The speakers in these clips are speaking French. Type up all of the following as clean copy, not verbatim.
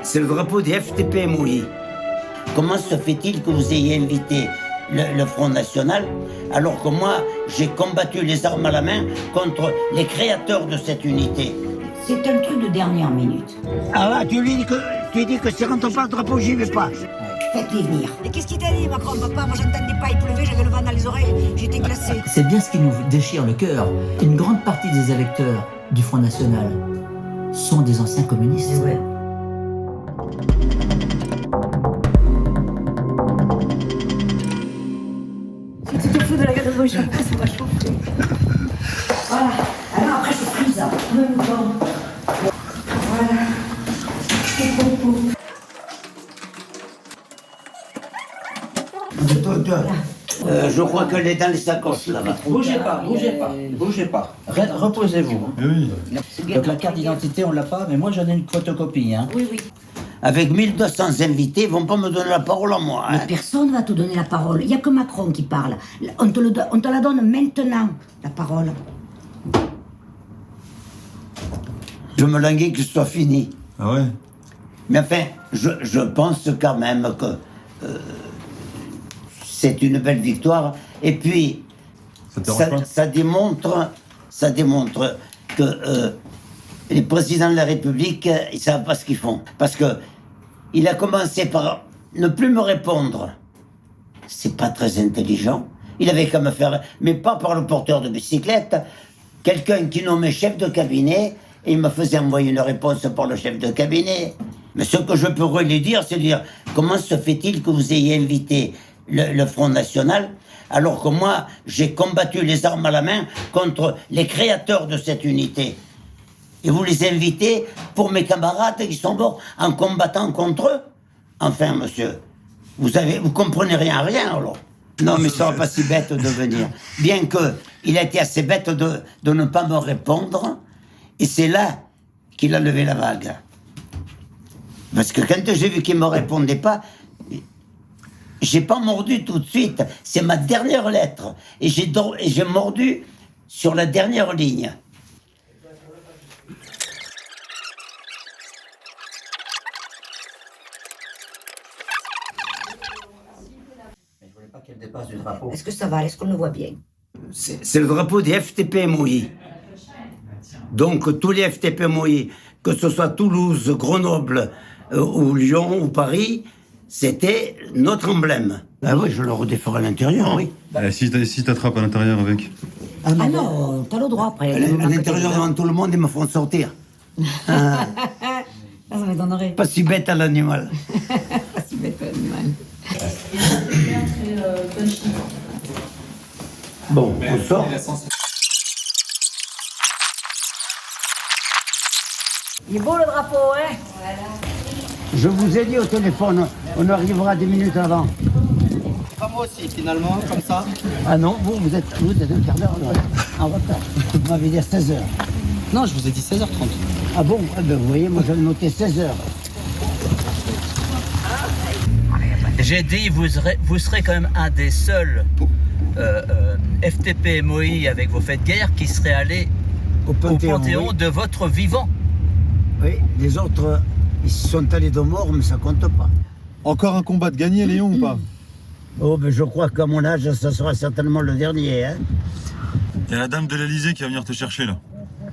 C'est le drapeau des FTP MOI. Comment se fait-il que vous ayez invité le Front National alors que moi, j'ai combattu les armes à la main contre les créateurs de cette unité? C'est un truc de dernière minute. Ah ouais, tu lui dis que si rentre pas le drapeau, j'y vais pas. Faites-les venir. Et qu'est-ce qu'il t'a dit, Macron, papa? Moi, j'entendais pas, il pleuvait, j'avais le vent dans les oreilles, j'étais glacée. C'est bien ce qui nous déchire le cœur. Une grande partie des électeurs du Front National sont des anciens communistes. Ouais. Si tu te fous de la gueule de moi, je c'est pas chaud. Voilà. Alors après, je frise en même temps. Voilà. Je crois qu'elle est dans les sacoches là-bas. Bougez pas, bougez pas, bougez pas. Reposez-vous. Oui. Donc la carte d'identité, on l'a pas, mais moi j'en ai une photocopie. Hein. Oui, oui. Avec 1200 invités, ils vont pas me donner la parole à moi. Mais Hein. personne ne va te donner la parole. Il n'y a que Macron qui parle. On te la donne maintenant, la parole. Je me languis que ce soit fini. Ah ouais. Mais enfin, je pense quand même que c'est une belle victoire. Et puis, Ça te dérange pas ça démontre que les présidents de la République, ils savent pas ce qu'ils font. Parce que il a commencé par ne plus me répondre. C'est pas très intelligent. Il avait qu'à me faire, mais pas par le porteur de bicyclette, quelqu'un qui nommait chef de cabinet, et il me faisait envoyer une réponse par le chef de cabinet. Mais ce que je pourrais lui dire, c'est dire, comment se fait-il que vous ayez invité le Front National, alors que moi, j'ai combattu les armes à la main contre les créateurs de cette unité. Et vous les invitez pour mes camarades qui sont morts en combattant contre eux? Enfin, monsieur, vous comprenez rien, alors. Non, mais ça ne sera pas si bête de venir. Bien que il a été assez bête de ne pas me répondre, et c'est là qu'il a levé la vague. Parce que quand j'ai vu qu'il ne me répondait pas, j'ai pas mordu tout de suite. C'est ma dernière lettre. Et j'ai mordu sur la dernière ligne. Je voulais pas qu'elle dépasse du drapeau. Est-ce que ça va? Est-ce qu'on le voit bien? C'est le drapeau des FTP MOI. Donc tous les FTP MOI, que ce soit Toulouse, Grenoble, ou Lyon, ou Paris, c'était notre emblème. Ah oui, je le redéferai à l'intérieur, oui. Si t'attrapes à l'intérieur avec. Ah non, t'as le droit après. À l'intérieur devant tout le monde, ils me feront sortir. Ça m'étonnerait. Pas si bête à l'animal. Pas si bête à l'animal. Bon, on sort. Il est beau le drapeau, hein? Je vous ai dit au téléphone, on arrivera 10 minutes avant. Pas moi aussi, finalement, comme ça. Ah non, vous êtes un quart d'heure en retard. Vous m'avez dit à 16h. Non, je vous ai dit 16h30. Ah bon? Eh ben, vous voyez, moi j'avais noté 16h. J'ai dit, vous serez quand même un des seuls FTP MOI avec vos faits de guerre qui serait allé au Panthéon oui. de votre vivant. Oui, les autres, ils sont allés de mort, mais ça compte pas. Encore un combat de gagné, Léon, ou pas? Oh, ben je crois qu'à mon âge, ça sera certainement le dernier, hein. Il y a la dame de l'Elysée qui va venir te chercher, là.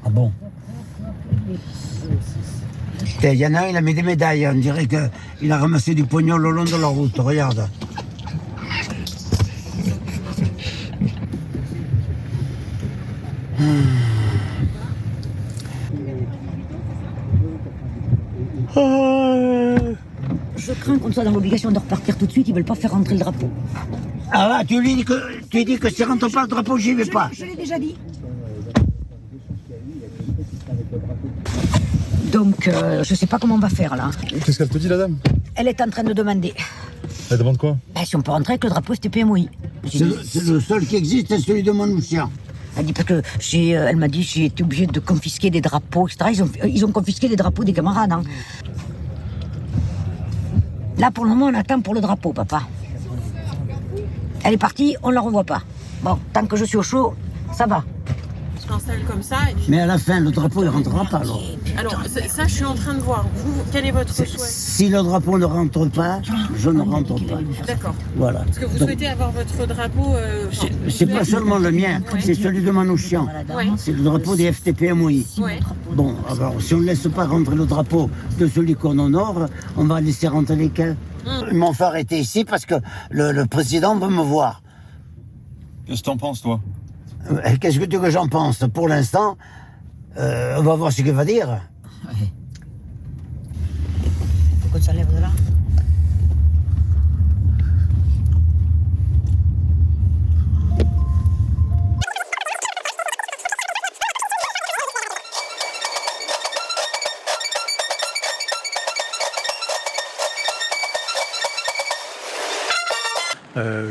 Ah bon? Il y en a un, il a mis des médailles. On dirait qu'il a ramassé du pognon le long de la route. Regarde. Je crains qu'on soit dans l'obligation de repartir tout de suite. Ils veulent pas faire rentrer le drapeau. Ah ouais, tu lui dis que si rentre pas le drapeau, j'y vais pas. Je l'ai déjà dit. Donc, je sais pas comment on va faire là. Qu'est-ce qu'elle te dit, la dame? Elle est en train de demander Elle demande quoi? si on peut rentrer avec le drapeau STP-MOI. C'est le seul qui existe, c'est celui de Manouchian. Elle dit parce que elle m'a dit j'ai été obligée de confisquer des drapeaux, etc. Ils ont confisqué des drapeaux des camarades. Hein. Là, pour le moment, on attend pour le drapeau, papa. Elle est partie, on la revoit pas. Bon, tant que je suis au chaud, ça va. Je t'installe comme ça et puis... Mais à la fin, le drapeau, il rentrera pas, alors. Et Alors, ça, je suis en train de voir. Vous, quel est votre souhait? Si le drapeau ne rentre pas, je ne rentre pas. D'accord. Voilà. Parce que vous Donc, souhaitez avoir votre drapeau... c'est pas seulement le mien, c'est celui de Manouchian. Ouais. C'est le drapeau des FTP-MOI. Ouais. Bon, alors si on ne laisse pas rentrer le drapeau de celui qu'on honore, on va laisser rentrer lesquels? Ils m'ont fait arrêter ici parce que le président veut me voir. Qu'est-ce que t'en penses, toi? Qu'est-ce que tu veux que j'en pense? Pour l'instant, on va voir ce qu'il va dire. Faut que ça lève de là.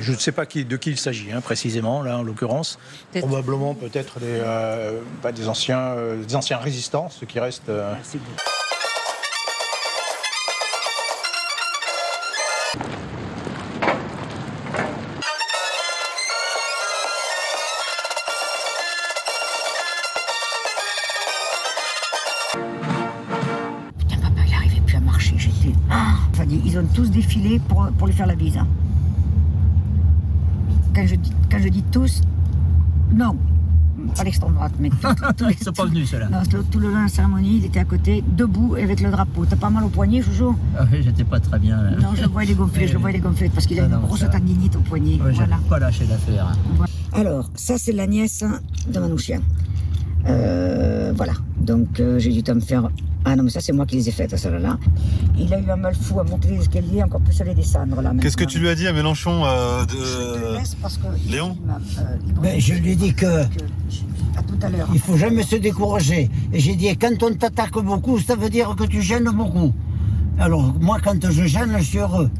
Je ne sais pas de qui il s'agit précisément, là en l'occurrence. Probablement peut-être des anciens résistants, ceux qui restent. Putain, papa, il n'arrivait plus à marcher. J'étais. Enfin, ils ont tous défilé pour lui faire la bise. Quand je dis tous, non, pas l'extrême droite, mais tous les... Ils sont pas venus, ceux-là. Non, tout le long de la cérémonie, il était à côté, debout, avec le drapeau. T'as pas mal au poignet, Joujou? Ah oui, j'étais pas très bien. Non, je le vois, il est gonflé, parce qu'il a une grosse tendinite au poignet. Ouais, Voilà. j'ai pas lâché l'affaire. Alors, ça, c'est la nièce de Manouchian. Voilà. Donc, j'ai dû me faire... Ah non, mais ça, c'est moi qui les ai faites, celle-là. Il a eu un mal fou à monter les escaliers, encore plus à les descendre, là. Qu'est-ce que tu lui as dit à Mélenchon Je te laisse parce que... Léon Je lui ai dit que À tout à l'heure. il faut jamais se décourager. Et j'ai dit, quand on t'attaque beaucoup, ça veut dire que tu gênes beaucoup. Alors, moi, quand je gêne, je suis heureux.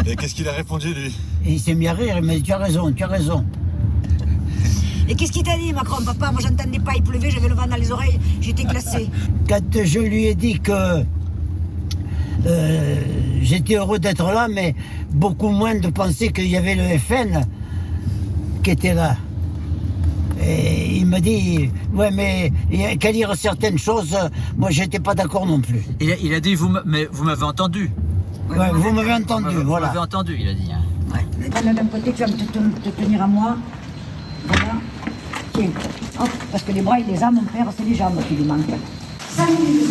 Et qu'est-ce qu'il a répondu, lui? Et il s'est mis à rire, il m'a dit, tu as raison, tu as raison. Et qu'est-ce qu'il t'a dit, Macron, papa? Moi, j'entendais pas, il pleuvait, j'avais le vent dans les oreilles, j'étais glacée. Quand je lui ai dit que j'étais heureux d'être là, mais beaucoup moins de penser qu'il y avait le FN qui était là. Et il m'a dit, ouais, mais qu'à dire certaines choses, moi, j'étais pas d'accord non plus. Il a dit, mais vous m'avez entendu. Ouais, vous m'avez entendu, Vous voilà. m'avez entendu, il a dit. Là, d'un côté, tu vas te tenir à moi. Voilà. Tiens. Hop, parce que les bras, il les a, mon père, c'est les jambes qui lui manquent. 5 minutes,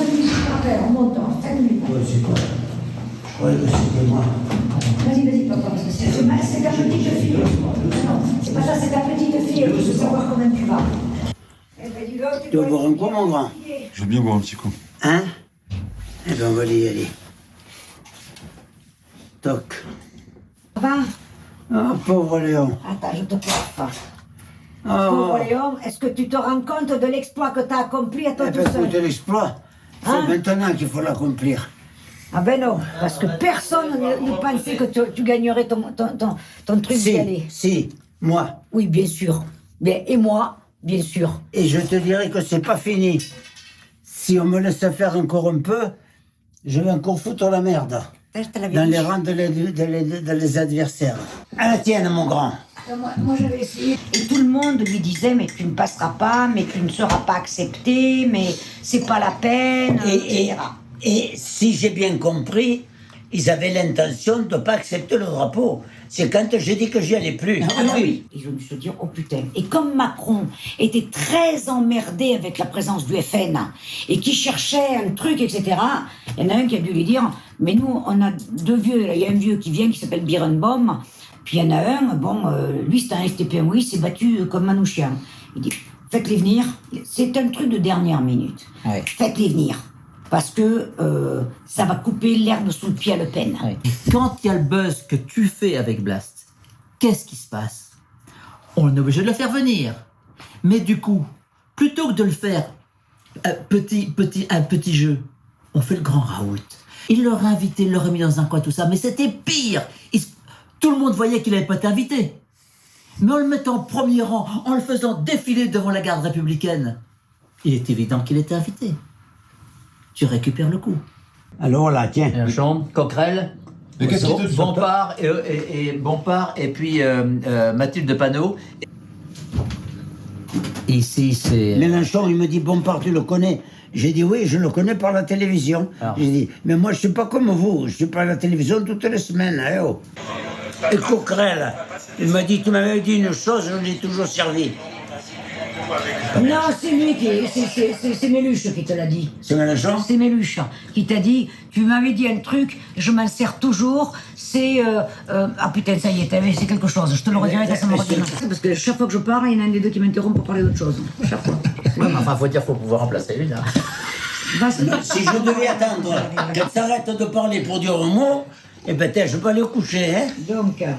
on monte, 5 minutes. Ouais, c'est quoi? Je croyais que c'était moi. Vas-y, papa, parce que c'est ta petite fille. Non, c'est pas ça, c'est ta petite fille. Je veux savoir combien tu vas. Tu veux boire un coup, mon grand? Je veux bien boire un petit coup. Hein? Eh bien, on va y aller. Toc. Ça va? Ah, pauvre Léon. Attends, je te porte pas. Ah, Pauvre Léon, est-ce que tu te rends compte de l'exploit que tu as accompli à toi eh tout ben, seul? écoute, l'exploit, c'est Hein? maintenant qu'il faut l'accomplir. Ah ben non, parce que personne ne pensait que tu gagnerais ton truc d'y aller. Si, moi. Oui, bien sûr. Bien, et moi, bien sûr. Et je te dirais que c'est pas fini. Si on me laisse faire encore un peu, je vais encore foutre la merde. Dans les rangs de les adversaires. À la tienne, mon grand. Moi j'avais essayé. Et tout le monde lui disait, mais tu ne passeras pas, mais tu ne seras pas accepté, mais c'est pas la peine, etc. Et si j'ai bien compris, ils avaient l'intention de ne pas accepter le drapeau. C'est quand j'ai dit que j'y allais plus. Ah oui. Ils ont dû se dire, oh putain. Et comme Macron était très emmerdé avec la présence du FN et qui cherchait un truc, etc., il y en a un qui a dû lui dire, mais nous, on a deux vieux. Il y a un vieux qui vient qui s'appelle Birenbaum, puis il y en a un, lui c'est un FTP-MOI, il s'est battu comme Manouchian. Il dit, faites-les venir. C'est un truc de dernière minute. Ouais. Faites-les venir. Parce que ça va couper l'herbe sous le pied à Le Pen. Ouais. Quand il y a le buzz que tu fais avec Blast, qu'est-ce qui se passe? On est obligé de le faire venir. Mais du coup, plutôt que de le faire un petit jeu, on fait le grand raout. Il l'aurait invité, il l'aurait mis dans un coin, tout ça, mais c'était pire. Tout le monde voyait qu'il n'avait pas été invité. Mais en le mettant en premier rang, en le faisant défiler devant la garde républicaine, il est évident qu'il était invité. Tu récupères le coup. Alors là, tiens. Mélenchon, Coquerel, Bompard et puis Mathilde Panot. Ici, c'est... Mélenchon, il me dit, Bompard, tu le connais? J'ai dit, oui, je le connais par la télévision. Alors. J'ai dit, mais moi, je suis pas comme vous, je suis pas à la télévision toutes les semaines, hein, oh. Et Coquerel, il m'a dit, tu m'avais dit une chose, je l'ai toujours servi. Non, c'est lui c'est Méluche qui te l'a dit. C'est Mélenchon? C'est Méluche qui t'a dit, tu m'avais dit un truc, je m'en sers toujours, c'est... ah putain, ça y est, c'est quelque chose, je te le redirai quand ça me reviendra. Parce que chaque fois que je parle, il y en a un des deux qui m'interrompt pour parler d'autre chose. Chaque fois. Ouais, mais enfin, faut dire, faut pouvoir remplacer une. Hein. Si je devais attendre qu'elle s'arrête de parler pour dire un mot, eh ben, je peux aller au coucher, hein. Donc... Là,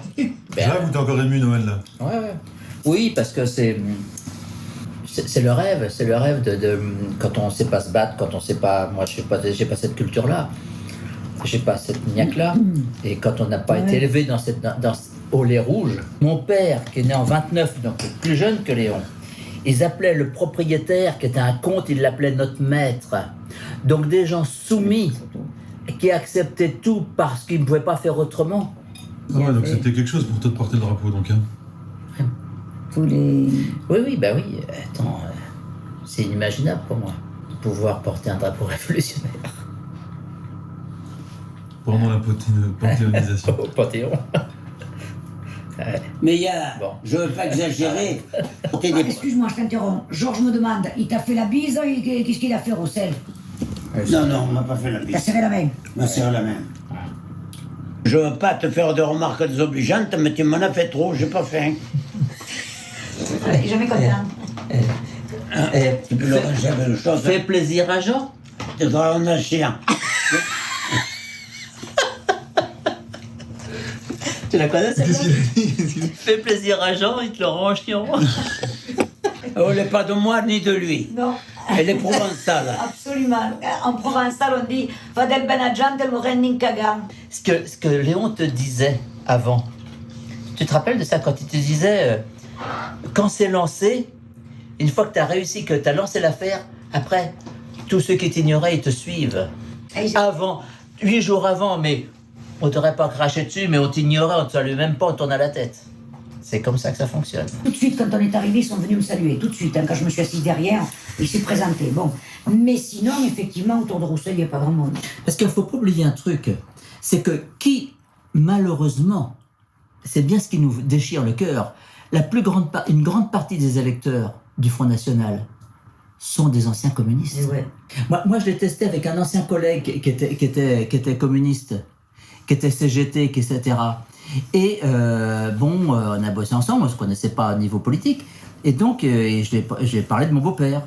vous t'es encore ému, Noël, là. Ouais, ouais. Oui, parce que c'est le rêve de quand on sait pas se battre, quand on sait pas, moi j'ai pas cette culture-là, j'ai pas cette niaque-là, et quand on n'a pas été élevé dans au lait rouge, mon père qui est né en 29, donc plus jeune que Léon, ils appelaient le propriétaire qui était un comte, ils l'appelaient notre maître, donc des gens soumis qui acceptaient tout parce qu'ils ne pouvaient pas faire autrement. Ah ouais, donc c'était quelque chose pour toi de porter le drapeau, donc, hein. Tous les... Oui, bah oui, attends, c'est inimaginable pour moi, de pouvoir porter un drapeau révolutionnaire. Pendant la panthéonisation. Au Panthéon. Mais il y a, Bon. je veux pas exagérer, Excuse-moi, je t'interromps. Georges me demande, il t'a fait la bise, qu'est-ce qu'il a fait, Roussel? Non, on m'a pas fait la T'as bise. serré la main. On m'a serré la main. Je veux pas te faire de remarques désobligeantes, mais tu m'en as fait trop, j'ai pas faim. Jamais content. Tu peux le ranger avec une chose. Fais plaisir à Jean. Tu dois en un chien. Tu la connais celle-là? Qu'est-ce qu'il a dit? Fais plaisir à Jean, il te le rend chiant. Elle n'est pas de moi ni de lui. Non, Elle est provençale. absolument. En provençal, on dit « Vadel benadjan tel moren kagan ». Ce que Léon te disait avant, tu te rappelles de ça quand il te disait quand c'est lancé, une fois que tu as réussi, que tu as lancé l'affaire, après, tous ceux qui t'ignoraient, ils te suivent. Avant, 8 jours avant, mais on t'aurait pas craché dessus, mais on t'ignorait, on ne te saluait même pas, on tournait la tête. C'est comme ça que ça fonctionne. Tout de suite, quand on est arrivé, ils sont venus me saluer. Tout de suite, hein, quand je me suis assise derrière, il s'est présenté. Bon. Mais sinon, effectivement, autour de Roussel, il n'y a pas grand monde. Parce qu'il ne faut pas oublier un truc, c'est que malheureusement, c'est bien ce qui nous déchire le cœur, une grande partie des électeurs du Front National sont des anciens communistes. Et ouais. Moi, je l'ai testé avec un ancien collègue qui était communiste, qui était CGT, etc. Et on a bossé ensemble, on ne se connaissait pas au niveau politique. Et donc, j'ai parlé de mon beau-père.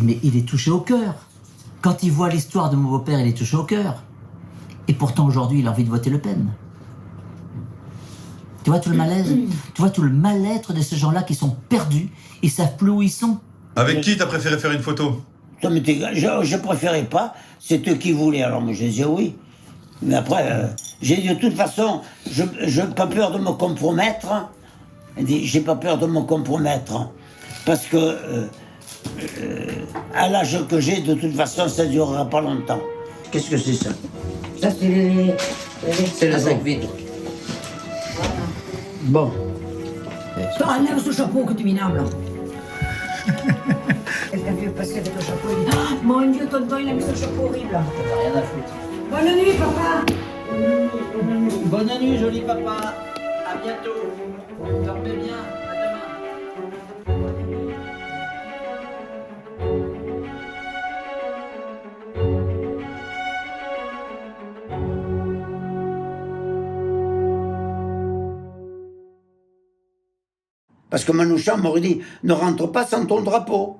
Mais il est touché au cœur. Quand il voit l'histoire de mon beau-père, il est touché au cœur. Et pourtant, aujourd'hui, il a envie de voter Le Pen. Tu vois tout le malaise? Tu vois tout le mal-être de ces gens-là qui sont perdus, ils savent plus où ils sont. Avec qui t'as préféré faire une photo? Ça m'est égal. Je préférais pas, c'est eux qui voulaient. Alors moi, j'ai dit oui. Mais après, j'ai dit de toute façon, je n'ai pas peur de me compromettre. J'ai pas peur de me compromettre. Parce que, à l'âge que j'ai, de toute façon, ça ne durera pas longtemps. Qu'est-ce que c'est ça? Ça, c'est les... C'est le sac vide. Bon. Toi, enlève ce chapeau que tu minable. Quelqu'un veut passer avec le chapeau, il dit « Mon Dieu, tonton, il a mis ce chapeau horrible. » Rien à foutre. Bonne nuit, papa. Bonne nuit, joli papa. À bientôt. Dormez bien. À demain. Parce que Manouchian m'aurait dit, ne rentre pas sans ton drapeau.